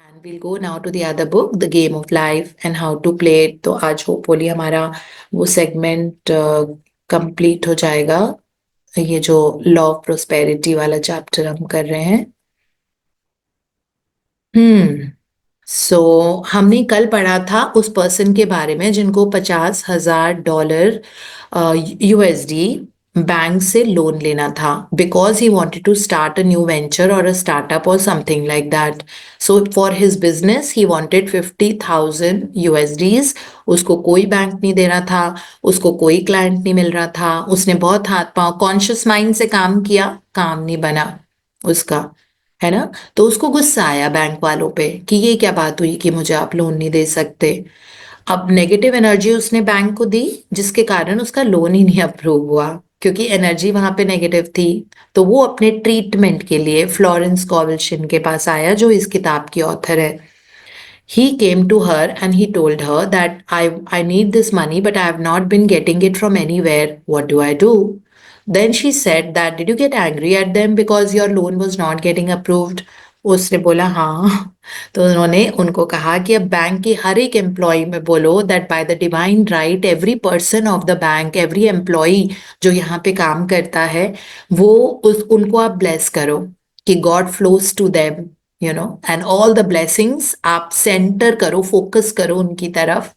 And we'll go now to the other book, The Game of Life and How to Play It. तो आज hopefully हमारा वो segment complete हो जाएगा, ये जो लॉ ऑफ प्रोस्पेरिटी वाला चैप्टर हम कर रहे हैं। सो हमने कल पढ़ा था उस पर्सन के बारे में जिनको $50,000 यूएसडी बैंक से लोन लेना था because he wanted to start a new venture और अ स्टार्टअप और something like that. So for his business he wanted 50,000 USDs. उसको कोई बैंक नहीं दे रहा था, उसको कोई क्लाइंट नहीं मिल रहा था। उसने बहुत हाथ पांव कॉन्शियस माइंड से काम किया, काम नहीं बना उसका, है ना। तो उसको गुस्सा आया बैंक वालों पे कि ये क्या बात हुई कि मुझे आप लोन नहीं दे सकते। अब नेगेटिव एनर्जी उसने बैंक को दी जिसके कारण उसका लोन ही नहीं अप्रूव हुआ, क्योंकि एनर्जी वहां पे नेगेटिव थी। तो वो अपने ट्रीटमेंट के लिए फ्लोरेंस कॉवल्शिन के पास आया जो इस किताब की ऑथर है। He came to her and he told her that I need this money, but I have not been getting it from anywhere. What do I do? Then she said that, did you get angry at them because your loan was not getting approved? उसने बोला हाँ। तो उन्होंने उनको कहा कि अब bank की हर एक एम्प्लॉय में बोलो that by the divine right every person of the bank, every employee जो यहाँ पे काम करता है, वो उस उनको आप ब्लेस करो कि God flows to them, and all the blessings आप सेंटर करो, फोकस करो उनकी तरफ।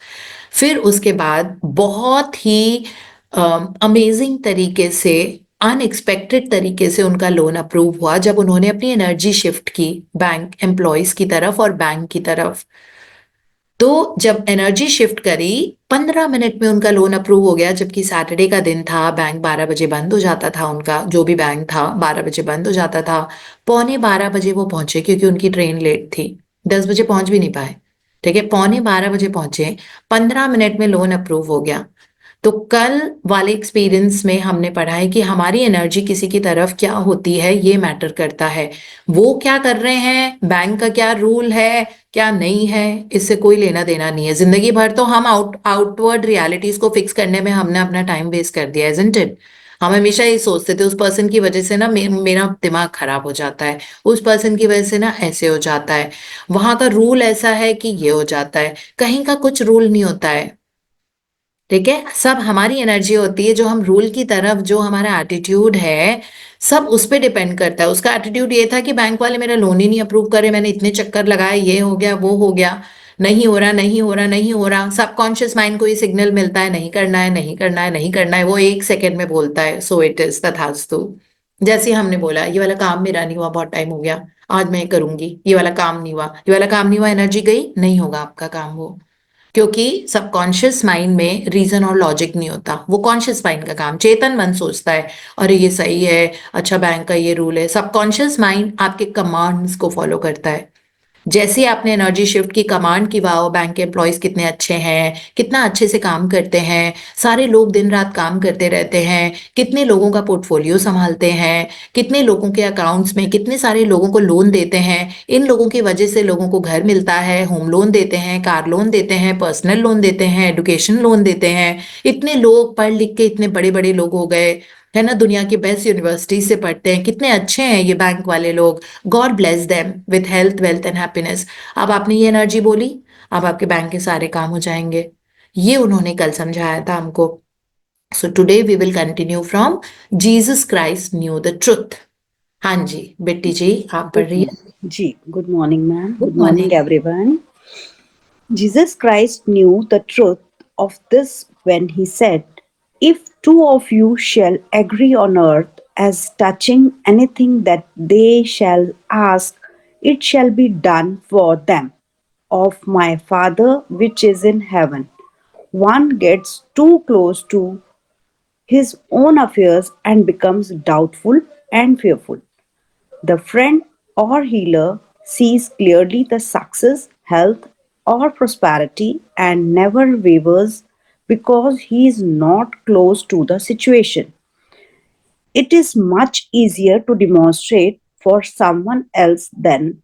फिर उसके बाद बहुत ही अमेजिंग तरीके से, अनएक्सपेक्टेड तरीके से उनका लोन अप्रूव हुआ जब उन्होंने अपनी एनर्जी शिफ्ट की बैंक एम्प्लॉयज की तरफ और बैंक की तरफ। तो जब एनर्जी शिफ्ट करी, 15 मिनट में उनका लोन अप्रूव हो गया, जबकि सैटरडे का दिन था, बैंक 12 बजे बंद हो जाता था, उनका जो भी बैंक था 12 बजे बंद हो जाता था। 11:45 वो पहुंचे क्योंकि उनकी ट्रेन लेट थी, 10 बजे पहुंच भी नहीं पाए। ठीक है, 11:45 पहुंचे, 15 मिनट में लोन अप्रूव हो गया। तो कल वाले एक्सपीरियंस में हमने पढ़ा है कि हमारी एनर्जी किसी की तरफ क्या होती है ये मैटर करता है। वो क्या कर रहे हैं, बैंक का क्या रूल है क्या नहीं है, इससे कोई लेना देना नहीं है। जिंदगी भर तो हम आउटवर्ड रियलिटीज को फिक्स करने में हमने अपना टाइम वेस्ट कर दिया, इजंट इट। हम हमेशा ये सोचते थे उस पर्सन की वजह से ना मेरा दिमाग खराब हो जाता है, उस पर्सन की वजह से ना ऐसे हो जाता है, वहां का रूल ऐसा है कि ये हो जाता है। कहीं का कुछ रूल नहीं होता है। ठीक है, सब हमारी एनर्जी होती है, जो हम रूल की तरफ, जो हमारा एटीट्यूड है, सब उस पर डिपेंड करता है। उसका एटीट्यूड ये था कि बैंक वाले मेरा लोन ही नहीं अप्रूव करे, मैंने इतने चक्कर लगाए, ये हो गया वो हो गया, नहीं हो रहा नहीं हो रहा नहीं हो रहा। सबकॉन्शियस माइंड को ये सिग्नल मिलता है नहीं करना है नहीं करना है नहीं करना है, वो 1 सेकेंड में बोलता है सो इट इज तथास्तु। जैसे हमने बोला ये वाला काम मेरा नहीं हुआ, बहुत टाइम हो गया, आज मैं करूंगी, ये वाला काम नहीं हुआ, ये वाला काम नहीं हुआ, एनर्जी गई, नहीं होगा आपका काम वो। क्योंकि सबकॉन्शियस माइंड में रीजन और लॉजिक नहीं होता, वो कॉन्शियस माइंड का काम, चेतन मन सोचता है अरे ये सही है, अच्छा बैंक का ये रूल है। सबकॉन्शियस माइंड आपके कमांड्स को फॉलो करता है। जैसे ही आपने एनर्जी शिफ्ट की, कमांड की, वाओ बैंक के एम्प्लॉयज कितने अच्छे हैं, कितना अच्छे से काम करते हैं, सारे लोग दिन रात काम करते रहते हैं, कितने लोगों का पोर्टफोलियो संभालते हैं, कितने लोगों के अकाउंट्स में कितने सारे लोगों को लोन देते हैं, इन लोगों की वजह से लोगों को घर मिलता है, होम लोन देते हैं, कार लोन देते हैं, पर्सनल लोन देते हैं, एडुकेशन लोन देते हैं। इतने लोग पढ़ लिख के इतने बड़े बड़े लोग हो गए, है ना, दुनिया की बेस्ट यूनिवर्सिटी से पढ़ते हैं, कितने अच्छे हैं ये बैंक वाले लोग। God bless them with health wealth and happiness. अब आपने ये एनर्जी बोली, अब आपके बैंक के सारे काम हो जाएंगे। ये उन्होंने कल समझाया था हमको। So today we will continue from Jesus Christ knew the truth. हाँ जी बेटी जी, आप पढ़ Good रही है। Ji, good morning, ma'am. Good Good morning, morning. everyone. Jesus Christ knew the truth of this when he said, if two of you shall agree on earth as touching anything that they shall ask, it shall be done for them of my Father which is in heaven. One gets too close to his own affairs and becomes doubtful and fearful. The friend or healer sees clearly the success, health, or prosperity and never wavers because he is not close to the situation. It is much easier to demonstrate for someone else than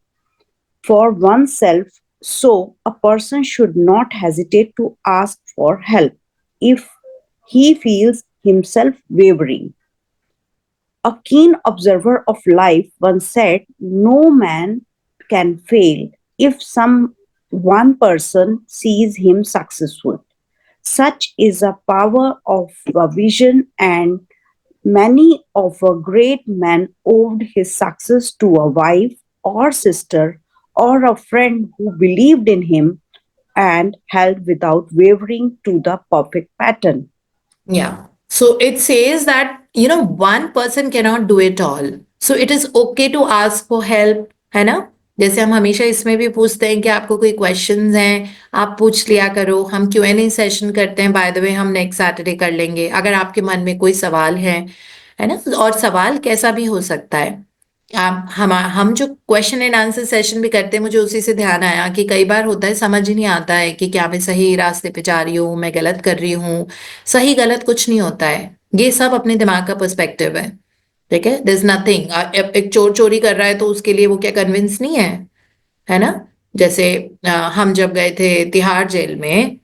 for oneself, so a person should not hesitate to ask for help if he feels himself wavering. A keen observer of life once said, no man can fail if some one person sees him successful. Such is the power of a vision, and many of a great man owed his success to a wife or sister or a friend who believed in him and held without wavering to the perfect pattern. Yeah. So it says that, one person cannot do it all. So it is okay to ask for help, है ना? जैसे हम हमेशा इसमें भी पूछते हैं कि आपको कोई क्वेश्चंस हैं, आप पूछ लिया करो। हम Q&A सेशन करते हैं, बाय द वे, हम नेक्स्ट सैटरडे कर लेंगे। अगर आपके मन में कोई सवाल है ना? और सवाल कैसा भी हो सकता है। हम जो क्वेश्चन एंड आंसर सेशन भी करते हैं, मुझे उसी से ध्यान आया कि कई बार होता है, समझ ही नहीं आता है कि क्या मैं सही रास्ते पे जा रही हूँ, मैं गलत कर रही हूँ। सही गलत कुछ नहीं होता है, ये सब अपने दिमाग का पर्सपेक्टिव है। ठीक है, दिस नथिंग। एक चोर चोरी कर रहा है तो उसके लिए वो क्या कन्विंस नहीं है ना? जैसे हम जब गए थे तिहाड़ जेल में,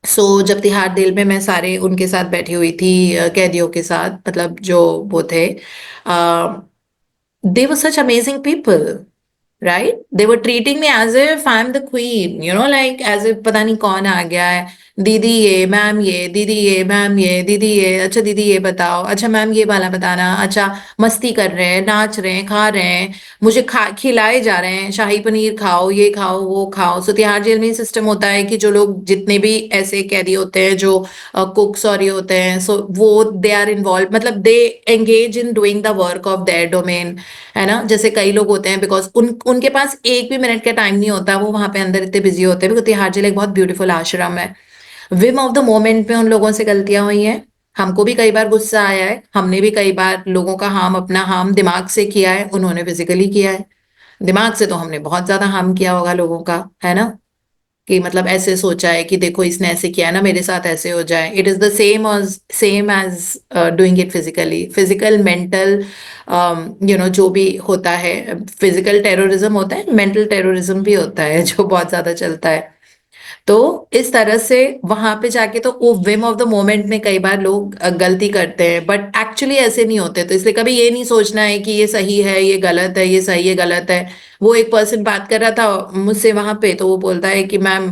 सो जब तिहाड़ जेल में मैं सारे उनके साथ बैठी हुई थी, कैदियों के साथ, मतलब जो वो थे, they were such amazing people, right? They were treating me as if I'm the queen, like as if पता नहीं कौन आ गया है। दीदी ये, मैम ये, दीदी ये, मैम ये, दीदी ये, अच्छा दीदी ये बताओ, अच्छा मैम ये वाला बताना, अच्छा मस्ती कर रहे हैं, नाच रहे हैं, खा रहे हैं, मुझे खिलाए जा रहे हैं, शाही पनीर खाओ, ये खाओ, वो खाओ। सो तिहाड़ जेल में सिस्टम होता है कि जो लोग, जितने भी ऐसे कैदी होते हैं जो कुक्स और ये होते हैं, सो वो दे आर इन्वॉल्व, मतलब they engage in doing the work of their domain, है ना? जैसे कई लोग होते हैं, बिकॉज उनके पास एक भी मिनट का टाइम नहीं होता, वो वहां पे अंदर इतने बिजी होते हैं, बिकॉज तिहाड़ जेल एक बहुत ब्यूटीफुल आश्रम है। विम ऑफ द मोमेंट में उन लोगों से गलतियां हुई हैं। हमको भी कई बार गुस्सा आया है, हमने भी कई बार लोगों का हार्म, अपना हार्म दिमाग से किया है, उन्होंने फिजिकली किया है। दिमाग से तो हमने बहुत ज्यादा हार्म किया होगा लोगों का, है ना? कि मतलब ऐसे सोचा है कि देखो इसने ऐसे किया है ना, मेरे साथ ऐसे हो जाए। It is the same as doing it physically, physical, mental, जो भी होता है। फिजिकल टेररिज्म होता है, मेंटल टेररिज्म भी होता है जो बहुत ज्यादा चलता है। तो इस तरह से वहां पे जाके तो वो विम ऑफ द मोमेंट में कई बार लोग गलती करते हैं, बट एक्चुअली ऐसे नहीं होते। तो इसलिए कभी ये नहीं सोचना है कि ये सही है, ये गलत है, ये सही है, गलत है। वो एक पर्सन बात कर रहा था मुझसे वहां पे, तो वो बोलता है कि मैम,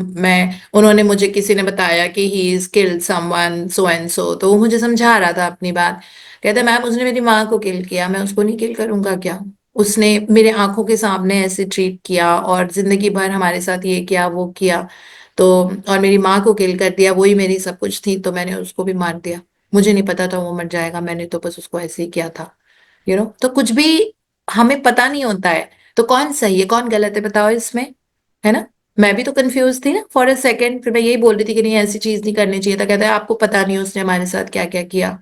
उन्होंने मुझे, किसी ने बताया कि he is killed someone so and so, तो वो मुझे समझा रहा था अपनी बात। कहता है मैम, उसने मेरी माँ को किल किया, मैं उसको नहीं किल करूंगा क्या? उसने मेरे आंखों के सामने ऐसे ट्रीट किया और जिंदगी भर हमारे साथ ये किया, वो किया, तो और मेरी माँ को किल कर दिया, वही मेरी सब कुछ थी, तो मैंने उसको भी मार दिया। मुझे नहीं पता था वो मर जाएगा, मैंने तो बस उसको ऐसे ही किया था। तो कुछ भी हमें पता नहीं होता है। तो कौन सही है कौन गलत है बताओ इसमें, है ना? मैं भी तो कंफ्यूज थी ना फॉर अ सेकेंड, फिर मैं यही बोल रही थी कि नहीं, ऐसी चीज नहीं करनी चाहिए था। कहता है आपको पता नहीं उसने हमारे साथ क्या क्या किया।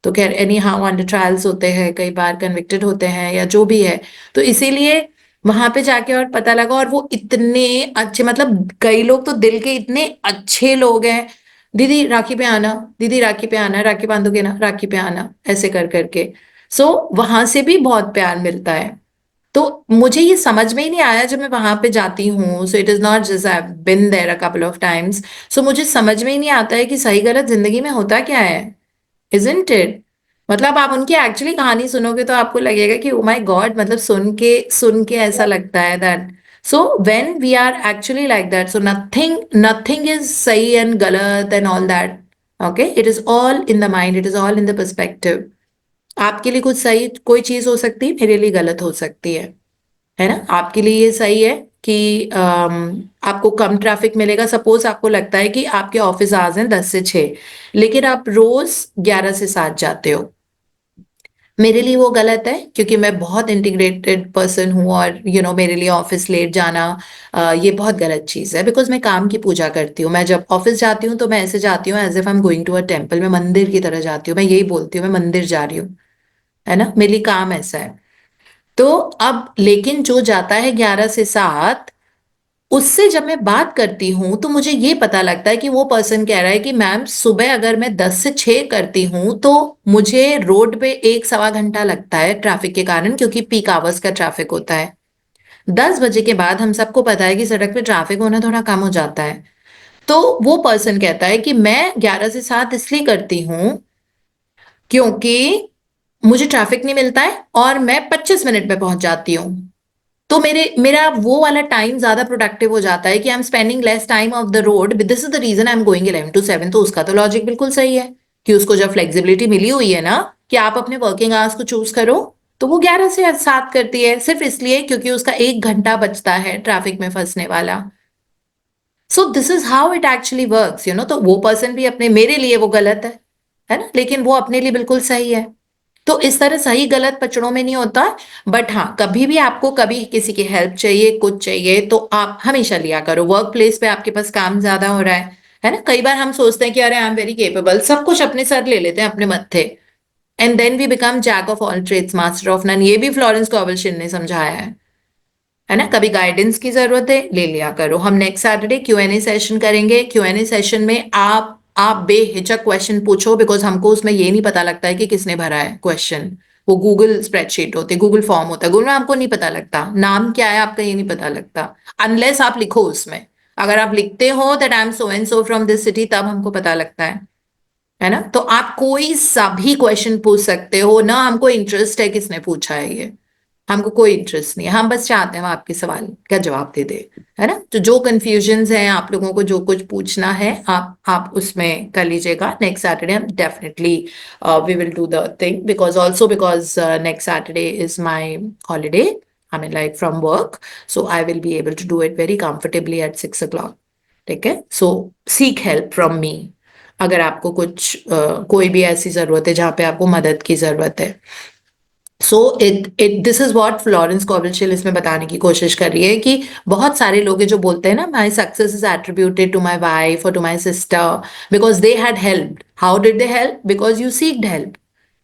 तो खैर, एनी हाउ, अंडर ट्रायल्स होते हैं, कई बार कन्विक्टेड होते हैं या जो भी है। तो इसीलिए वहां पे जाके और पता लगा, और वो इतने अच्छे, मतलब कई लोग तो दिल के इतने अच्छे लोग हैं। दीदी राखी पे आना, दीदी राखी पे आना, राखी बांधोगे ना, राखी पे आना, ऐसे कर करके। सो वहां से भी बहुत प्यार मिलता है। तो मुझे ये समझ में ही नहीं आया जब मैं वहां पे जाती हूँ। So it is not just, I been there a couple of times. So मुझे समझ में ही नहीं आता है कि सही गलत जिंदगी में होता क्या है, इजंट इट? मतलब आप उनकी एक्चुअली कहानी सुनोगे तो आपको लगेगा कि ओ माय गॉड, मतलब सुन के ऐसा लगता है that, so when we are actually like that, so nothing nothing is सही एंड गलत and all that. Okay, it is all in the mind, it is all in the perspective. आपके लिए कुछ सही कोई चीज हो सकती है, मेरे लिए गलत हो सकती है ना? आपके लिए ये सही है कि आपको कम ट्रैफिक मिलेगा। सपोज आपको लगता है कि आपके ऑफिस आवर्स हैं 10 से 6, लेकिन आप रोज 11 से 7 जाते हो। मेरे लिए वो गलत है, क्योंकि मैं बहुत इंटीग्रेटेड पर्सन हूँ, और मेरे लिए ऑफिस लेट जाना ये बहुत गलत चीज़ है, बिकॉज मैं काम की पूजा करती हूँ। मैं जब ऑफिस जाती हूँ तो मैं ऐसे जाती हूँ as if I am going to a temple, मैं मंदिर की तरह जाती हूँ, मैं यही बोलती हूँ मैं मंदिर जा रही हूँ, है ना? मेरे लिए काम ऐसा है। तो अब लेकिन जो जाता है 11 से 7, उससे जब मैं बात करती हूँ तो मुझे ये पता लगता है कि वो पर्सन कह रहा है कि मैम, सुबह अगर मैं 10 से 6 करती हूँ तो मुझे रोड पे 1 सवा घंटा लगता है ट्रैफिक के कारण, क्योंकि पीक आवर्स का ट्रैफिक होता है। 10 बजे के बाद हम सबको पता है कि सड़क पे ट्रैफिक होना थोड़ा कम हो जाता है। तो वो पर्सन कहता है कि मैं 11 से 7 इसलिए करती हूँ क्योंकि मुझे ट्रैफिक नहीं मिलता है और मैं 25 मिनट में पहुंच जाती हूँ। तो मेरा वो वाला टाइम ज्यादा प्रोडक्टिव हो जाता है कि I am spending less time of the road, this is the reason I am going 11 to 7। तो उसका तो लॉजिक बिल्कुल सही है कि उसको जब फ्लेक्सिबिलिटी मिली हुई है ना कि आप अपने वर्किंग आवर्स को चूज करो, तो वो 11 से 7 करती है, सिर्फ इसलिए क्योंकि उसका 1 घंटा बचता है ट्रैफिक में फंसने वाला। So this is how it actually works, you know. तो वो पर्सन भी अपने, मेरे लिए वो गलत है ना, लेकिन वो अपने लिए बिल्कुल सही है। तो इस तरह सही गलत पचड़ों में नहीं होता। बट हाँ, कभी भी आपको कभी किसी की हेल्प चाहिए, कुछ चाहिए, तो आप हमेशा लिया करो। वर्क प्लेस पे आपके पास काम ज्यादा हो रहा है ना। कई बार हम सोचते हैं कि अरे आई एम वेरी केपेबल, सब कुछ अपने सर ले लेते हैं अपने मत्थे, and then we become jack of all trades master of none. ये भी फ्लोरेंस कोवलशिन ने समझाया है ना। कभी गाइडेंस की जरूरत है, ले लिया करो। हम नेक्स्ट सैटरडे Q&A सेशन करेंगे। Q&A सेशन में आप बेहिचक क्वेश्चन पूछो, बिकॉज हमको उसमें ये नहीं पता लगता है कि किसने भरा है क्वेश्चन। वो गूगल स्प्रेडशीट होती है, गूगल फॉर्म होता है, गूगल में हमको नहीं पता लगता नाम क्या है आपका, ये नहीं पता लगता अनलेस आप लिखो उसमें। अगर आप लिखते हो that I am so and so from this city, तब हमको पता लगता है ना। तो आप कोई सा भी क्वेश्चन पूछ सकते हो ना, हमको इंटरेस्ट है किसने पूछा है ये, हमको कोई इंटरेस्ट नहीं है। हम बस चाहते हैं वो आपके सवाल का जवाब दे दे, है ना। तो जो कंफ्यूजन्स हैं आप लोगों को, जो कुछ पूछना है, आप उसमें कर लीजिएगा। नेक्स्ट सैटरडे हम definitely we will do the thing, because also because next Saturday is my holiday, I mean like from work, so I will be able to do it very comfortably at 6 o'clock। ठीक है, so seek help from me अगर आपको कुछ कोई भी ऐसी जरूरत है जहाँ पे आपको मदद की जरूरत है। So it this is what Florence Scovel Shinn इसमें बताने की कोशिश कर रही है कि बहुत सारे लोग हैं जो बोलते हैं ना, my success is attributed to my wife और to my sister because they had help. How did they help? Because you seeked help,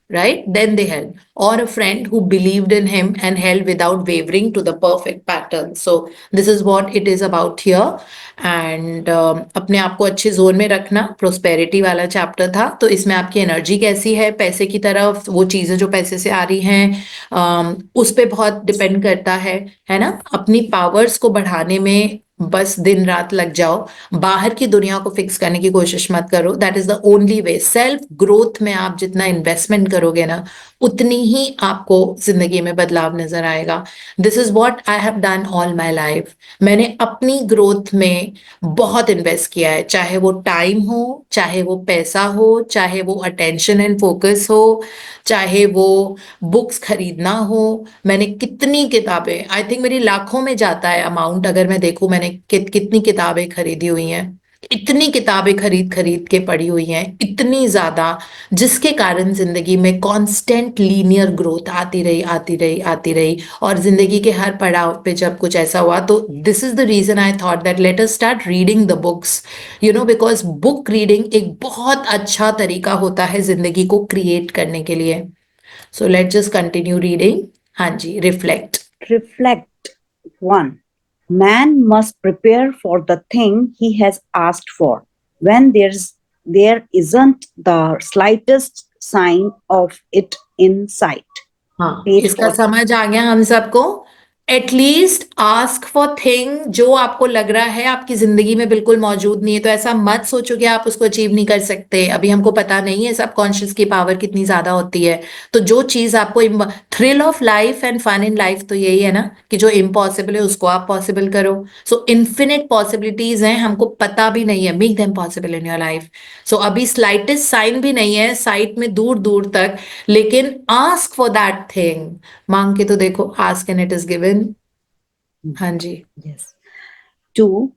right? Then they held, or a friend who believed in him and held without wavering to the perfect pattern. So this is what it is about here. And अपने आप को अच्छे zone में रखना, prosperity वाला chapter था। तो इसमें आपकी एनर्जी कैसी है पैसे की तरफ, वो चीजें जो पैसे से आ रही हैं, उस पे बहुत डिपेंड करता है ना। अपनी पावर्स को बढ़ाने में बस दिन रात लग जाओ, बाहर की दुनिया को फिक्स करने की कोशिश मत करो। That is the only way. Self growth में आप जितना इन्वेस्टमेंट करोगे ना, उतनी ही आपको जिंदगी में बदलाव नजर आएगा। This is what I have done all my life. मैंने अपनी ग्रोथ में बहुत इन्वेस्ट किया है, चाहे वो टाइम हो, चाहे वो पैसा हो, चाहे वो अटेंशन एंड फोकस हो, चाहे वो बुक्स खरीदना हो। मैंने कितनी किताबें, आई थिंक मेरी लाखों में जाता है अमाउंट, अगर मैं देखूं मैंने कितनी किताबें खरीदी हुई हैं। इतनी किताबें खरीद खरीद के पढ़ी हुई हैं, इतनी ज्यादा, जिसके कारण जिंदगी में कांस्टेंट लीनियर ग्रोथ आती रही आती रही आती रही। और जिंदगी के हर पड़ाव पे जब कुछ ऐसा हुआ, तो this is the reason I thought that let us start reading the books, you know, because book reading एक बहुत अच्छा तरीका होता है जिंदगी को क्रिएट करने के लिए। So let's just continue reading. हाँ जी, reflect. Reflect. 1. Man must prepare for the thing he has asked for when there isn't the slightest sign of it in sight. हाँ, Page इसका 40. समझ आ गया हम सबको। एटलीस्ट आस्क फॉर थिंग जो आपको लग रहा है आपकी जिंदगी में बिल्कुल मौजूद नहीं है, तो ऐसा मत सोचो कि आप उसको अचीव नहीं कर सकते। अभी हमको पता नहीं है सबकॉन्शियस की पावर कितनी ज्यादा होती है। तो जो चीज आपको, thrill of life and fun in life तो यही है ना कि जो इम्पॉसिबल है उसको आप पॉसिबल करो। सो इन्फिनिट पॉसिबिलिटीज हैं, हमको पता भी नहीं है, make them possible in your life. So अभी स्लाइटेस्ट साइन भी नहीं है साइट में दूर दूर तक, लेकिन आस्क फॉर दैट थिंग। मांग के तो देखो, ask and it is given. हाँ जी। Yes. 2.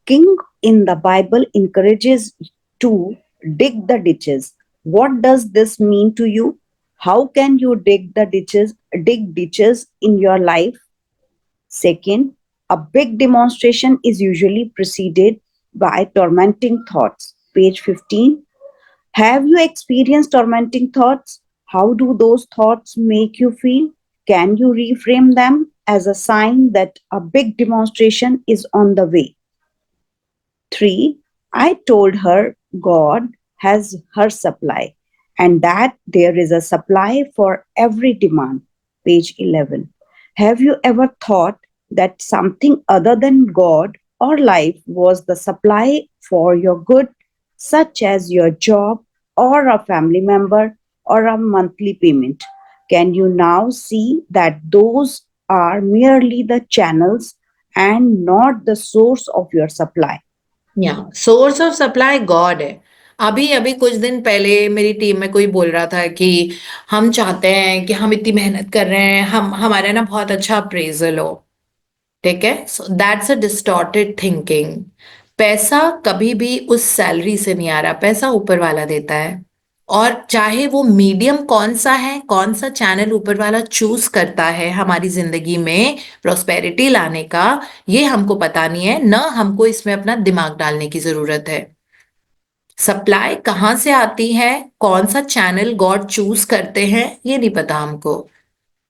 King in the Bible encourages to dig the ditches. What does this mean to you? How can you dig ditches in your life? Second, a big demonstration is usually preceded by tormenting thoughts. Page 15. Have you experienced tormenting thoughts? How do those thoughts make you feel? Can you reframe them as a sign that a big demonstration is on the way? 3. I told her God has her supply and that there is a supply for every demand. Page 11. Have you ever thought that something other than God or life was the supply for your good, such as your job or a family member or a monthly payment? Can you now see that those are merely the channels and not the source of your supply. या source of supply God है। अभी अभी कुछ दिन पहले मेरी team में कोई बोल रहा था कि हम चाहते हैं कि हम इतनी मेहनत कर रहे हैं, हम हमारे ना बहुत अच्छा अप्रेजल हो। ठीक है, so that's a distorted thinking. पैसा कभी भी उस सैलरी से नहीं आ रहा, पैसा ऊपर वाला देता है। और चाहे वो मीडियम कौन सा है, कौन सा चैनल ऊपर वाला चूज करता है हमारी जिंदगी में प्रोस्पेरिटी लाने का, ये हमको पता नहीं है, न हमको इसमें अपना दिमाग डालने की जरूरत है। सप्लाई कहाँ से आती है, कौन सा चैनल गॉड चूज करते हैं, ये नहीं पता हमको।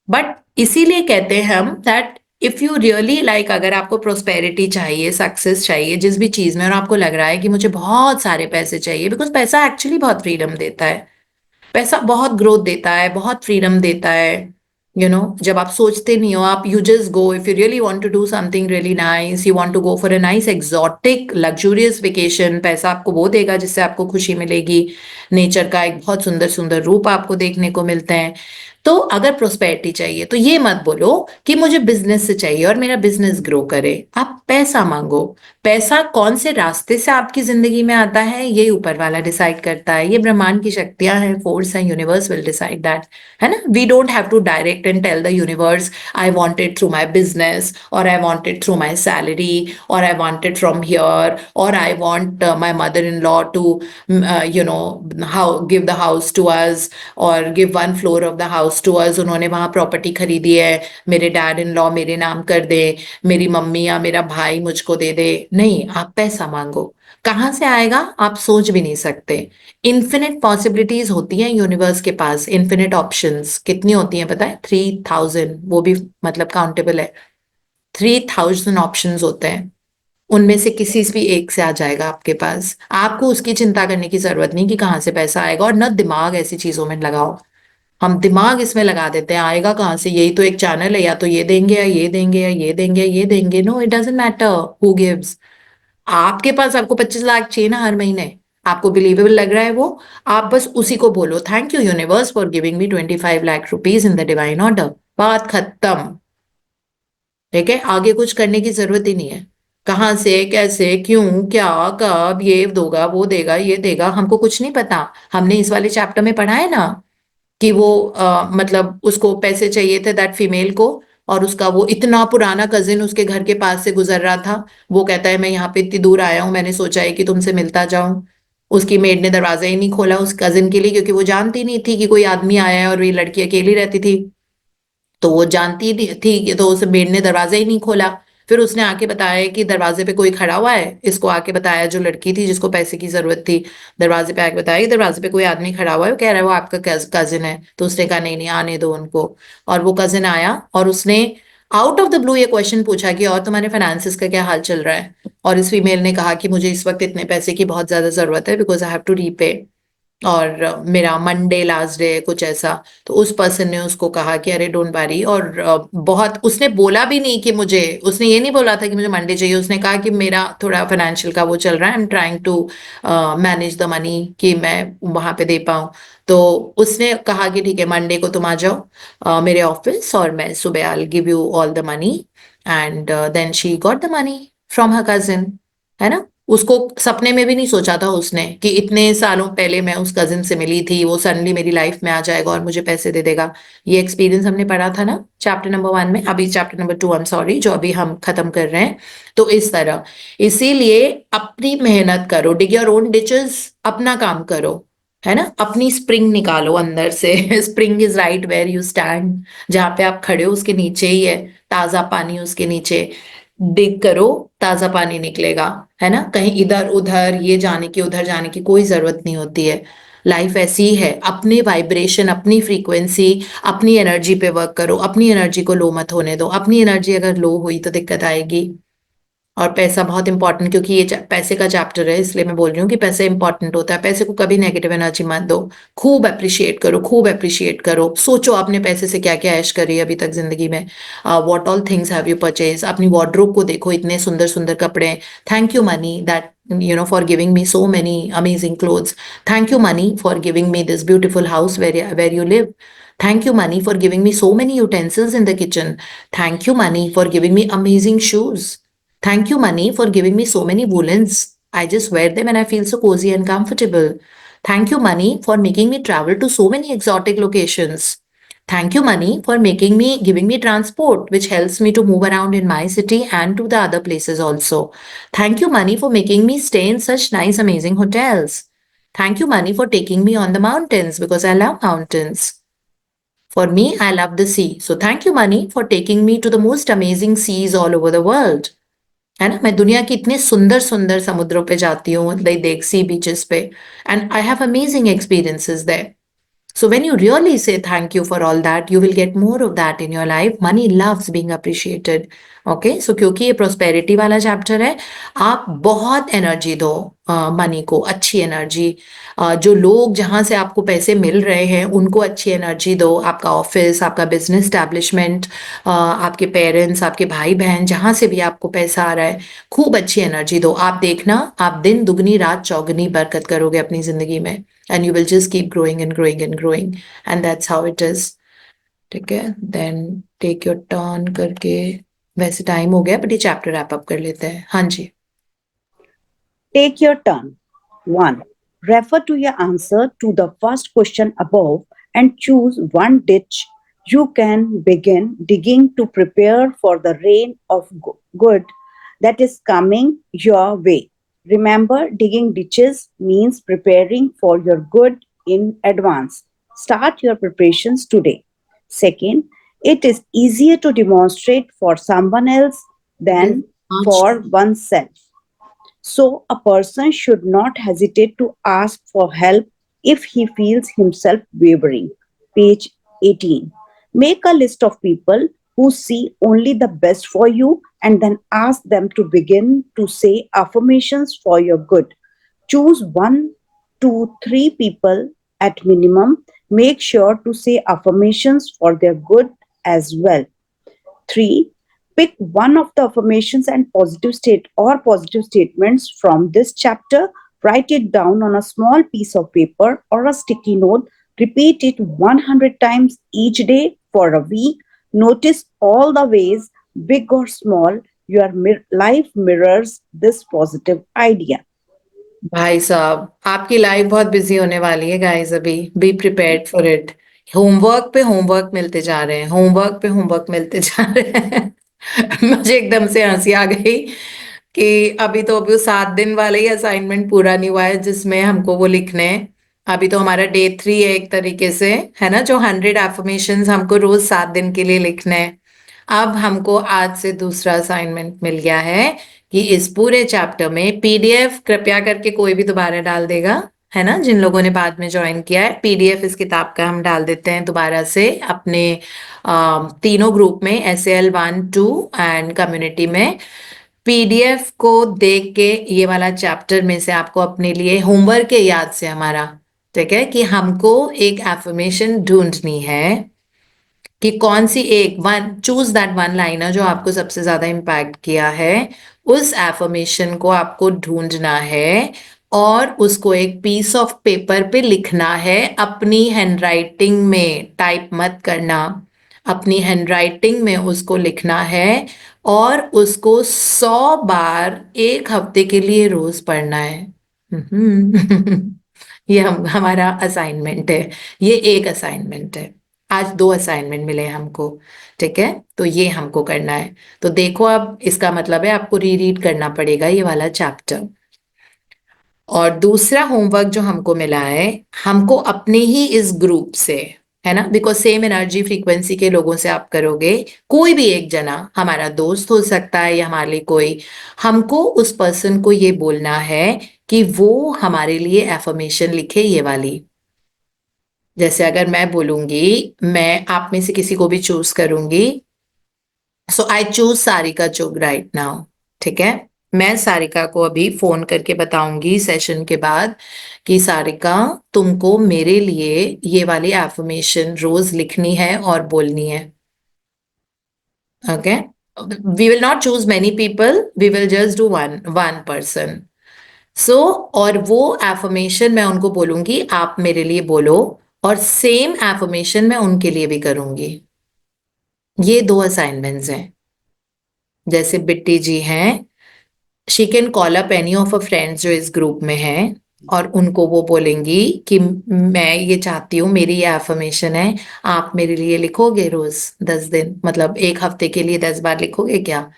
बट इसीलिए कहते हैं हम that if you really like, अगर आपको प्रोस्पेरिटी चाहिए, सक्सेस चाहिए जिस भी चीज में, और आपको लग रहा है कि मुझे बहुत सारे पैसे चाहिए, बिकॉज पैसा एक्चुअली बहुत फ्रीडम देता है। पैसा बहुत ग्रोथ देता है, बहुत फ्रीडम देता है। जब आप सोचते नहीं हो, आप you just go, if you really want to do something really nice, you want to go for a nice exotic luxurious vacation, पैसा आपको वो देगा जिससे आपको खुशी मिलेगी। नेचर का एक बहुत सुंदर सुंदर रूप आपको देखने को मिलते हैं। तो अगर प्रोस्पेरिटी चाहिए तो ये मत बोलो कि मुझे बिजनेस से चाहिए और मेरा बिजनेस ग्रो करे। आप पैसा मांगो। पैसा कौन से रास्ते से आपकी जिंदगी में आता है, ये ऊपर वाला डिसाइड करता है। ये ब्रह्मांड की शक्तियां हैं, फोर्स है, यूनिवर्स विल डिसाइड दैट। है ना, we don't have to direct and tell the universe I want it through my business, और I want it through my salary, और I want it from here, और I want my mother in law to how give the house to us, और give one floor of the house to us. उन्होंने वहां property खरीदी है, मेरे dad in law मेरे नाम कर दे, मेरी मम्मी या मेरा भाई मुझको दे दे। नहीं, आप पैसा मांगो। कहाँ से आएगा आप सोच भी नहीं सकते। इन्फिनिट पॉसिबिलिटीज होती हैं यूनिवर्स के पास, इन्फिनिट ऑप्शंस कितनी होती हैं पता है? 3000, वो भी मतलब काउंटेबल है। 3000 ऑप्शंस होते हैं, उनमें से किसी भी एक से आ जाएगा आपके पास। आपको उसकी चिंता करने की जरूरत नहीं कि कहाँ से पैसा आएगा, और न दिमाग ऐसी चीजों में लगाओ। हम दिमाग इसमें लगा देते हैं आएगा कहाँ से, यही तो एक चैनल है, या तो ये देंगे या ये देंगे या ये देंगे या ये देंगे। No, it doesn't matter who gives. आपके पास आपको 25 लाख चाहिए ना हर महीने, आपको बिलीवेबल लग रहा है वो, आप बस उसी को बोलो thank you universe for giving me 25 lakh rupees in the divine order. बात खत्म। ठीक है, आगे कुछ करने की जरूरत ही नहीं है। कहाँ से, कैसे, क्यों, क्या, कब, ये दोगा, वो देगा, ये देगा, हमको कुछ नहीं पता। हमने इस वाले चैप्टर में पढ़ा है ना कि वो मतलब उसको पैसे चाहिए थे दैट फीमेल को, और उसका वो इतना पुराना कजिन उसके घर के पास से गुजर रहा था। वो कहता है मैं यहाँ पे इतनी दूर आया हूँ, मैंने सोचा है कि तुमसे मिलता जाऊं। उसकी मेड ने दरवाजा ही नहीं खोला उस कजिन के लिए, क्योंकि वो जानती नहीं थी कि कोई आदमी आया है, और ये लड़की अकेली रहती थी। तो वो जानती थी कि, तो उस मेड ने दरवाजा ही नहीं खोला। फिर उसने आके बताया कि दरवाजे पे कोई खड़ा हुआ है, इसको आके बताया, जो लड़की थी जिसको पैसे की जरूरत थी, दरवाजे पे आके बताया कि दरवाजे पे कोई आदमी खड़ा हुआ है, वो कह रहा है वो आपका कजिन है। तो उसने कहा नहीं नहीं, आने दो उनको। और वो कजिन आया, और उसने आउट ऑफ द ब्लू ये क्वेश्चन पूछा कि और तुम्हारे फाइनेंसिस का क्या हाल चल रहा है। और इस फीमेल ने कहा कि मुझे इस वक्त इतने पैसे की बहुत ज्यादा जरूरत है, because I have to repay, और मेरा मंडे लास्ट डे है, कुछ ऐसा। तो उस पर्सन ने उसको कहा कि अरे डोंट वरी, और बहुत उसने बोला भी नहीं कि मुझे, उसने ये नहीं बोला था कि मुझे मंडे चाहिए, उसने कहा कि मेरा थोड़ा फाइनेंशियल का वो चल रहा है, I am trying to manage the money कि मैं वहां पे दे पाऊं। तो उसने कहा कि ठीक है, मंडे को तुम आ जाओ मेरे ऑफिस, और मैं सुबह I give you all the money. And then she got the money from her cousin. है ना, उसको सपने में भी नहीं सोचा था उसने कि इतने सालों पहले मैं उस कजिन से मिली थी, वो सडनली मेरी लाइफ में आ जाएगा और मुझे पैसे दे देगा। ये एक्सपीरियंस हमने पढ़ा था ना चैप्टर नंबर 1 में, अभी chapter number 2, I am sorry, जो अभी हम खत्म कर रहे हैं। तो इस तरह, इसीलिए अपनी मेहनत करो, डिग योर ओन डिचेस, अपना काम करो। है ना, अपनी स्प्रिंग निकालो अंदर से। Spring is right where you stand, जहां पे आप खड़े हो उसके नीचे ही है ताजा पानी, उसके नीचे डिग करो, ताजा पानी निकलेगा। है ना, कहीं इधर उधर ये जाने की उधर जाने की कोई जरूरत नहीं होती है। लाइफ ऐसी ही है, अपने वाइब्रेशन, अपनी फ्रीक्वेंसी, अपनी एनर्जी पे वर्क करो, अपनी एनर्जी को लो मत होने दो। अपनी एनर्जी अगर लो हुई तो दिक्कत आएगी। और पैसा बहुत इंपॉर्टेंट, क्योंकि ये पैसे का चैप्टर है, इसलिए मैं बोल रही हूँ कि पैसे इंपॉर्टेंट होता है। पैसे को कभी नेगेटिव एनर्जी मत दो। खूब अप्रिशिएट करो, खूब अप्रिशिएट करो। सोचो आपने पैसे से क्या क्या ऐश करी है अभी तक जिंदगी में। What all things have you purchase. अपनी वार्डरोब को देखो, इतने सुंदर सुंदर कपड़े। Thank you money that for giving me so many amazing clothes. Thank you money for giving me this beautiful house where you live. Thank you, money, for giving me so many utensils in the kitchen. Thank you, money, for giving me amazing shoes. Thank you, money, for giving me so many woolens. I just wear them and I feel so cozy and comfortable. Thank you, money, for making me travel to so many exotic locations. Thank you, money, for giving me transport, which helps me to move around in my city and to the other places also. Thank you, money, for making me stay in such nice, amazing hotels. Thank you, money, for taking me on the mountains because I love mountains. For me, I love the sea. So thank you, money, for taking me to the most amazing seas all over the world. है ना, मैं दुनिया की इतने सुंदर सुंदर समुद्रों पे जाती हूँ, देख सी बीचेस पे, and I have amazing experiences there. So when you really say thank you for all that, you will get more of that in your life. Money loves being appreciated. Okay, so क्योंकि ये prosperity वाला chapter है, आप बहुत energy दो money को, अच्छी energy. जो लोग जहाँ से आपको पैसे मिल रहे हैं उनको अच्छी एनर्जी दो. आपका ऑफिस, आपका बिजनेस स्टैब्लिशमेंट, आपके पेरेंट्स, आपके भाई बहन, जहाँ से भी आपको पैसा आ रहा है, खूब अच्छी एनर्जी दो. आप देखना, आप दिन दुगनी रात चौगुनी बरकत करोगे अपनी जिंदगी में. And you will just keep growing and growing and growing. And that's how it is. ठीक है, then take your turn करके. वैसे टाइम हो गया, बट ये चैप्टर रैप अप कर लेते हैं. हाँ जी. Take your turn. 1. Refer to your answer to the first question above and choose one ditch you can begin digging to prepare for the rain of good that is coming your way. Remember, digging ditches means preparing for your good in advance. Start your preparations today. Second, it is easier to demonstrate for someone else than March. for oneself. So, a person should not hesitate to ask for help if he feels himself wavering. Page 18. Make a list of people who see only the best for you and then ask them to begin to say affirmations for your good. Choose 1 to 3 people at minimum. Make sure to say affirmations for their good as well. 3. Pick one of the affirmations and positive statements from this chapter. Write it down on a small piece of paper or a sticky note. Repeat it 100 times each day for a week. Notice all the ways, big or small, your life mirrors this positive idea. भाई साहब, आपकी life बहुत busy होने वाली है guys. अभी be prepared for it. Homework पे homework मिलते जा रहे हैं, होमवर्क पे होमवर्क मिलते जा रहे हैं. मुझे एकदम से हंसी आ गई कि अभी 7 दिन वाले ही असाइनमेंट पूरा नहीं हुआ है जिसमें हमको वो लिखने हैं. अभी तो हमारा डे 3 है एक तरीके से, है ना, जो 100 एफर्मेशंस हमको रोज 7 दिन के लिए लिखने हैं. अब हमको आज से दूसरा असाइनमेंट मिल गया है कि इस पूरे चैप्टर में पीडीएफ कृपया करके कोई भी दोबारा डाल देगा, है ना, जिन लोगों ने बाद में ज्वाइन किया है. पीडीएफ इस किताब का हम डाल देते हैं दोबारा से अपने तीनों ग्रुप में, SAL 1, 2 एंड कम्युनिटी में. पीडीएफ को देख के ये वाला चैप्टर में से आपको अपने लिए होमवर्क के याद से हमारा, ठीक है, कि हमको एक एफर्मेशन ढूंढनी है कि कौन सी एक one, choose that one liner जो आपको सबसे ज्यादा इम्पैक्ट किया है. उस एफर्मेशन को आपको ढूंढना है और उसको एक पीस ऑफ पेपर पे लिखना है, अपनी हैंडराइटिंग में. टाइप मत करना, अपनी हैंडराइटिंग में उसको लिखना है और उसको 100 बार एक हफ्ते के लिए रोज पढ़ना है. ये हमारा असाइनमेंट है. ये एक असाइनमेंट है. आज 2 असाइनमेंट मिले हमको, ठीक है, तो ये हमको करना है. तो देखो, अब इसका मतलब है आपको रीरीड करना पड़ेगा ये वाला चैप्टर. और दूसरा होमवर्क जो हमको मिला है, हमको अपने ही इस ग्रुप से, है ना, बिकॉज सेम एनर्जी फ्रीक्वेंसी के लोगों से आप करोगे. कोई भी एक जना, हमारा दोस्त हो सकता है या हमारे लिए कोई, हमको उस पर्सन को ये बोलना है कि वो हमारे लिए एफर्मेशन लिखे ये वाली. जैसे अगर मैं बोलूंगी, मैं आप में से किसी को भी चूज करूंगी. सो I choose Sarika Chugh right now. ठीक है, मैं सारिका को अभी फोन करके बताऊंगी सेशन के बाद कि सारिका, तुमको मेरे लिए ये वाली एफर्मेशन रोज लिखनी है और बोलनी है. Okay, we will not choose many people, we will just do one one person. So और वो एफर्मेशन मैं उनको बोलूंगी, आप मेरे लिए बोलो और सेम एफर्मेशन मैं उनके लिए भी करूंगी। ये 2 असाइनमेंट्स हैं। जैसे बिट्टी जी हैं, she can call up any of a friends जो इस ग्रुप में हैं, और उनको वो बोलेंगी कि मैं ये चाहती हूँ, मेरी ये एफर्मेशन है, आप मेरे लिए लिखोगे रोज 10 दिन, मतलब 1 हफ्ते के लिए 10 बार लिखोगे क्या?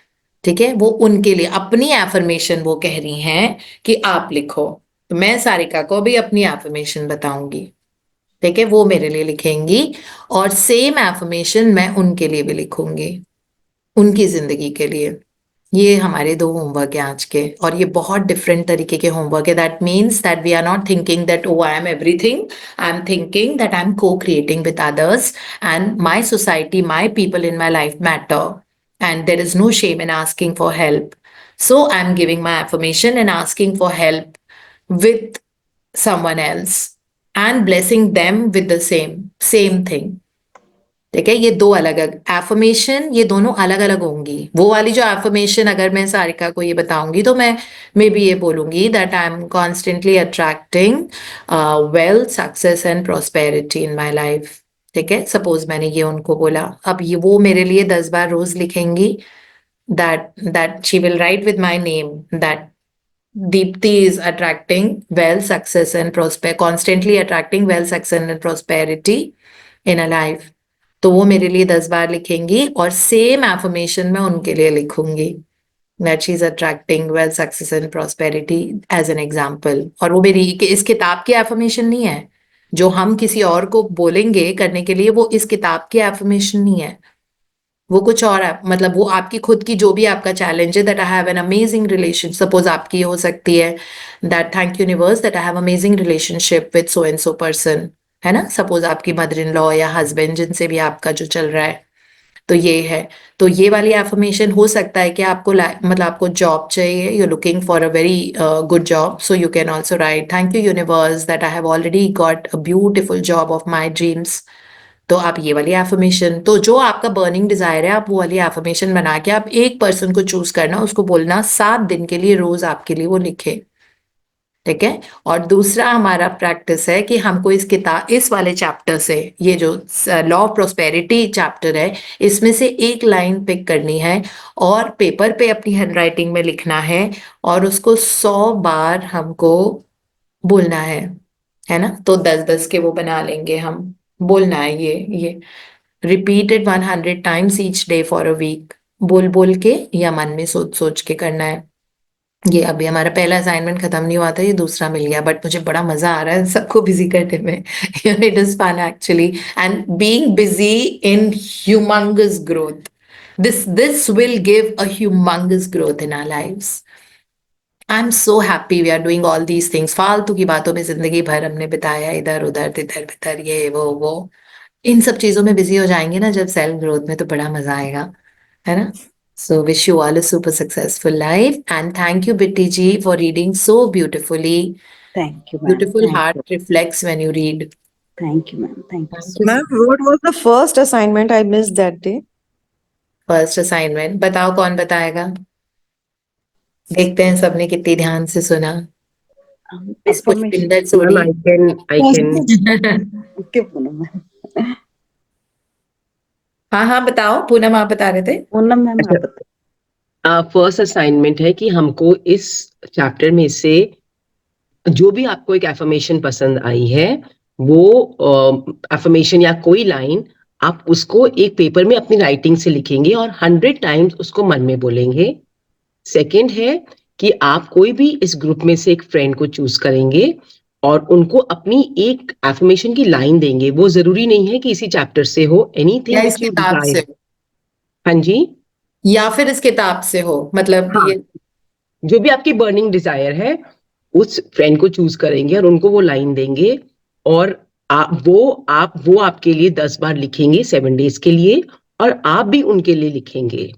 ठीक है, वो उनके लिए अपनी एफर्मेशन वो कह रही हैं कि आप लिखो। तो मैं सारिका को भी अपनी एफर्मेशन बताऊंगी। ठीक है, वो मेरे लिए लिखेंगी, और सेम एफर्मेशन मैं उनके लिए भी लिखूंगी, उनकी जिंदगी के लिए। ये हमारे 2 होमवर्क हैं आज के, और ये बहुत डिफरेंट तरीके के होमवर्क है। That means that we are not thinking that oh I am everything, I am thinking that I am co creating with others, and my society, my people in my life matter, and there is no shame in asking for help. So I'm giving my affirmation and asking for help with someone else and blessing them with the same thing. ठीक है, ये 2 अलग अलग affirmation, ये दोनों अलग अलग होंगी। वो वाली जो एफर्मेशन अगर मैं सारिका को ये बताऊंगी, तो मैं मे बी ये बोलूंगी that I am constantly attracting wealth, success and prosperity in my life. ठीक है, सपोज मैंने ये उनको बोला, अब ये वो मेरे लिए 10 बार रोज लिखेंगी, that she will write with my name that Deepti is attracting wealth, success, and constantly attracting wealth, success, and prosperity in her life. तो वो मेरे लिए 10 बार लिखेंगी, और सेम एफर्मेशन मैं उनके लिए लिखूंगी, that she is attracting wealth, success, and prosperity as an example. और वो मेरी इस किताब की एफर्मेशन नहीं है, जो हम किसी और को बोलेंगे करने के लिए, वो इस किताब की एफर्मेशन नहीं है, वो कुछ और है। मतलब वो आपकी खुद की जो भी आपका चैलेंज है, that I have an amazing relation, suppose आपकी हो सकती है that thank universe that I have amazing relationship with so and so person, है ना, सपोज आपकी मदर इन लॉ या हस्बैंड जिनसे भी आपका जो चल रहा है, तो ये है। तो ये वाली एफर्मेशन हो सकता है कि आपको मतलब आपको जॉब चाहिए, you looking for a very good job, so you can also right thank you universe that I have already got a beautiful job of my dreams. तो आप ये वाली एफर्मेशन, तो जो आपका बर्निंग डिजायर है, आप वो वाली एफर्मेशन बना के आप एक पर्सन को चूज करना, उसको बोलना 7 दिन के लिए रोज आपके लिए वो लिखे। ठीक है, और दूसरा हमारा प्रैक्टिस है कि हमको इस वाले चैप्टर से, ये जो लॉ ऑफ प्रोस्पेरिटी चैप्टर है, इसमें से एक लाइन पिक करनी है और पेपर पे अपनी हैंडराइटिंग में लिखना है, और उसको 100 बार हमको बोलना है ना। तो 10-10 के वो बना लेंगे हम, बोलना है ये repeated 100 times each day for a week, बोल बोल के या मन में सोच सोच के करना है। ये अभी हमारा पहला असाइनमेंट खत्म नहीं हुआ था, ये दूसरा मिल गया, बट मुझे बड़ा मजा आ रहा है सबको बिजी करने में। It is fun actually, and being busy in humongous growth, this will give a humongous growth in our lives. I am so happy we are doing all these things. फालतू की बातों में जिंदगी भर हमने बिताया, इधर उधर तिधर बिधर, ये वो, इन सब चीजों में बिजी हो जाएंगे ना जब सेल्फ ग्रोथ में, तो बड़ा मजा आएगा, है ना। So wish you all a super successful life, and thank you Bitti ji for reading so beautifully. Thank you, ma'am. Beautiful Thank you. Heart reflects when you read. Thank you, ma'am. Thank you thank so you. much. Ma'am, what was the first assignment I missed that day? First assignment बताओ, कौन बताएगा? देखते हैं सबने कितनी ध्यान से सुना। Miss Affirmation. Pushpinder Ma'am, Sodhi. I can. Okay, Poonam ma'am. हाँ हाँ बताओ, पूनम आप बता रहे थे। Poonam ma'am, आप बताइए. फर्स्ट असाइनमेंट है कि हमको इस चैप्टर में से जो भी आपको एक एफर्मेशन पसंद आई है, वो एफर्मेशन या कोई लाइन, आप उसको एक पेपर में अपनी राइटिंग से लिखेंगे और 100 टाइम्स उसको मन में बोलेंगे। सेकंड है कि आप कोई भी इस ग्रुप में से एक फ्रेंड को चूज करेंगे और उनको अपनी एक एफर्मेशन की लाइन देंगे। वो जरूरी नहीं है कि इसी चैप्टर से हो, या एनीथिंग इस विच यू किताब से डिजायर। हो, हाँ जी, या फिर इस किताब से हो, मतलब हाँ, ये। जो भी आपकी बर्निंग डिजायर है उस फ्रेंड को चूज करेंगे और उनको वो लाइन देंगे, और वो आपके लिए 10 बार लिखेंगे 7 डेज के लिए, और आप भी उनके लिए लिखेंगे।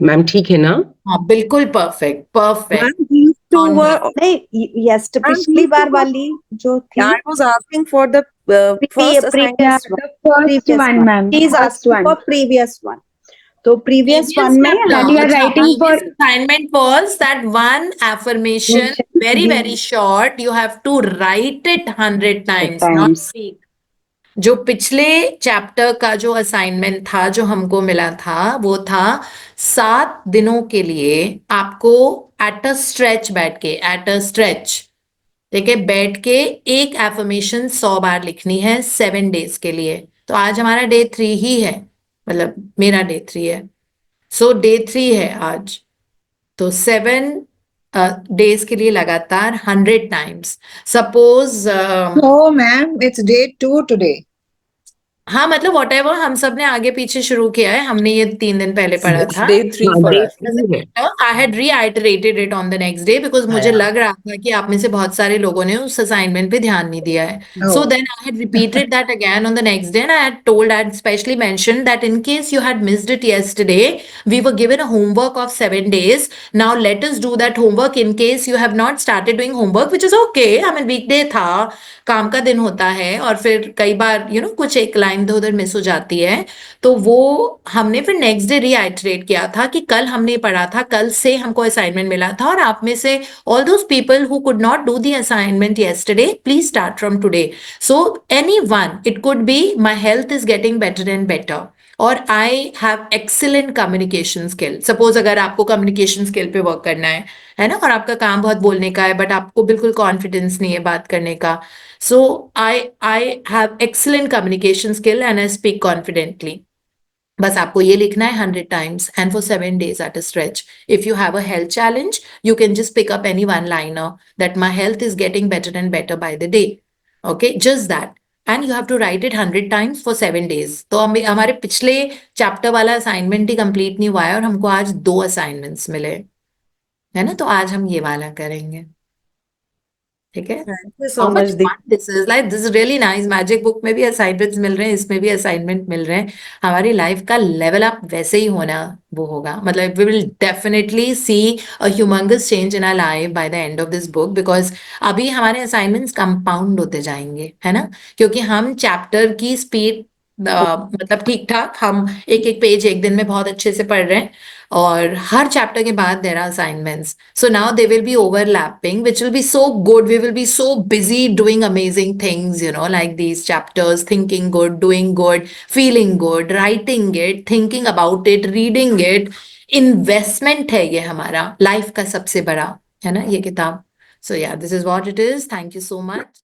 मैम ठीक है ना? हाँ बिल्कुल, perfect perfect. Ma'am, these two on were. नहीं, yes, Ma'am, पिछली these two बार were. वाली जो थी, I was asking for the first previous assignment. one, The first previous one, one. ma'am. He is First asking one. for previous one. तो previous previous one में chapter, That you are अच्छा, writing for previous assignment was that one affirmation, mission. very very short, you have to write it 100 times, not times. speak. जो पिछले chapter का जो assignment था जो हमको मिला था वो था 7 दिनों के लिए आपको एट अ स्ट्रेच बैठ के, एट अ स्ट्रेच, ठीक है, बैठ के एक एफर्मेशन 100 बार लिखनी है 7 डेज के लिए। तो आज हमारा डे 3 ही है, मतलब मेरा डे 3 है, सो डे 3 है आज। तो 7 डेज के लिए लगातार 100 times. Suppose No, ma'am, it's day 2 today. हाँ, मतलब वॉट एवर हम सब ने आगे पीछे शुरू किया है, हमने ये 3 दिन पहले पढ़ा It's था। day 3 हाँ, for day us. 3 है। I had रीआइटरेटेड it on the next day because मुझे लग रहा था कि आप में से बहुत सारे लोगों ने उस असाइनमेंट पे ध्यान नहीं दिया है। So Oh. Then I had repeated that again on the next day and I had told, I specially mentioned that in case you had missed it yesterday, we were given a homework of 7 days. Now let us do that homework in case you have not started doing homework, which is okay. I mean weekday था, काम का दिन होता है और फिर कई बार कुछ एक लाइन तो उधर मिस हो जाती है। तो वो हमने फिर नेक्स्ट डे रीआइटरेट किया था कि कल हमने पढ़ा था, कल से हमको असाइनमेंट मिला था और आप में से all those people who could not do the assignment yesterday, please start from today. So anyone, it could be my health is getting better and better और आई have excellent communication skill. Suppose अगर आपको communication skill पे work करना है ना, और आपका काम बहुत बोलने का है बट आपको बिल्कुल कॉन्फिडेंस नहीं है बात करने का, so I have excellent communication skill and I speak confidently. बस आपको ये लिखना है 100 times and for 7 days at a stretch. If you have a health challenge you can just pick up any one liner that my health is getting better and better by the day, okay, just that, and you have to write it 100 times for 7 days। तो हमारे पिछले chapter वाला assignment ही complete नहीं हुआ है और हमको आज 2 असाइनमेंट्स मिले, है ना, तो आज हम ये वाला करेंगे, ठीक है। Thank you so How much much, Deep. fun this is, like this is really nice। Magic book में भी असाइनमेंट्स मिल रहे हैं, इसमें भी असाइनमेंट मिल रहे हैं। हमारी लाइफ का लेवल अप वैसे ही होना वो होगा, मतलब we will definitely see a humongous change in our life by the end of this book, because अभी हमारे असाइनमेंट्स कंपाउंड होते जाएंगे, है ना, क्योंकि हम चैप्टर की स्पीड मतलब ठीक ठाक हम एक एक पेज एक दिन में बहुत अच्छे से पढ़ रहे हैं और हर चैप्टर के बाद there are assignments, so now they will be overlapping which will be so good, we will be so busy doing amazing things, like these chapters, thinking good, doing good, feeling good, writing it, thinking about it, reading it. Investment है ये हमारा life का सबसे बड़ा, है ना, ये किताब। सो या, this is what it is. Thank you so much.